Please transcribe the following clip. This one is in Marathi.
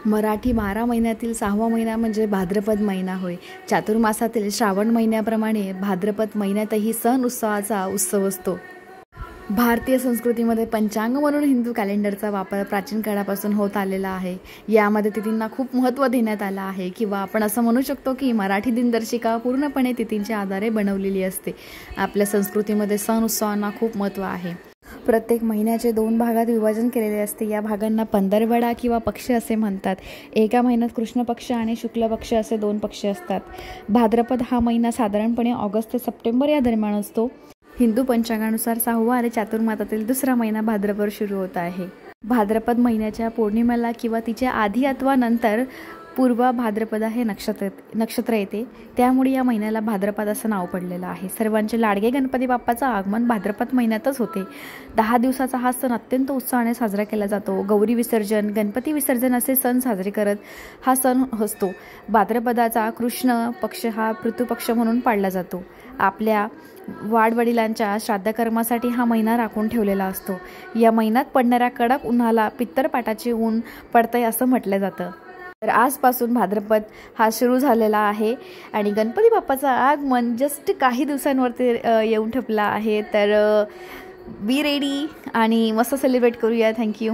मराठी 12 महिन्यातील 6वा महिना म्हणजे भाद्रपद महिना होय. चातुर्मासातील श्रावण महिन्याप्रमाणे भाद्रपद महिन्यातही सण उत्सवाचा उत्सव असतो. भारतीय संस्कृतीमध्ये पंचांग म्हणून हिंदू कॅलेंडरचा वापर प्राचीन काळापासून होत आलेला आहे. यामध्ये तिथींना खूप महत्त्व देण्यात आलं आहे किंवा आपण असं म्हणू शकतो की मराठी दिनदर्शिका पूर्णपणे तिथींच्या आधारे बनवलेली असते. आपल्या संस्कृतीमध्ये सण उत्सवांना खूप महत्त्व आहे. प्रत्येक महिन्याचे 2 भागात विभाजन केलेले असते. या भागांना पंधरवडा किंवा पक्ष असे म्हणतात. एका महिन्यात कृष्ण पक्ष आणि शुक्ल पक्ष असे 2 पक्ष असतात. भाद्रपद हा महिना साधारणपणे ऑगस्ट ते सप्टेंबर या दरम्यान असतो. हिंदू पंचांगानुसार 6वा आणि चातुर्मासातील 2रा महिना भाद्रपद सुरू होत आहे. भाद्रपद महिन्याच्या पौर्णिमेला किंवा तिच्या आधी अथवा नंतर पूर्व भाद्रपद हे नक्षत्र येते. त्यामुळे या महिन्याला भाद्रपद असं नाव पडलेलं आहे. सर्वांचे लाडके गणपती बाप्पाचं आगमन भाद्रपद महिन्यातच होते. 10 दिवसाचा हा सण अत्यंत उत्साहाने साजरा केला जातो. गौरी विसर्जन, गणपती विसर्जन असे सण साजरे करत हा सण असतो. भाद्रपदाचा कृष्ण पक्ष हा पितृपक्ष म्हणून पाळला जातो. आपल्या वाडवडिलांच्या श्राद्धकर्मासाठी हा महिना राखून ठेवलेला असतो. या महिन्यात पडणाऱ्या कडक उन्हाला पित्तरपाटाचे ऊन पडतंय असं म्हटलं जातं. तर आजपासून भाद्रपद हा सुरू झालेला आहे आणि गणपती बाप्पाचं आगमन जस्ट काही दिवसांवरती येऊन ठेपला आहे. तर बी रेडी आणि मस्त सेलिब्रेट करूया. थँक्यू.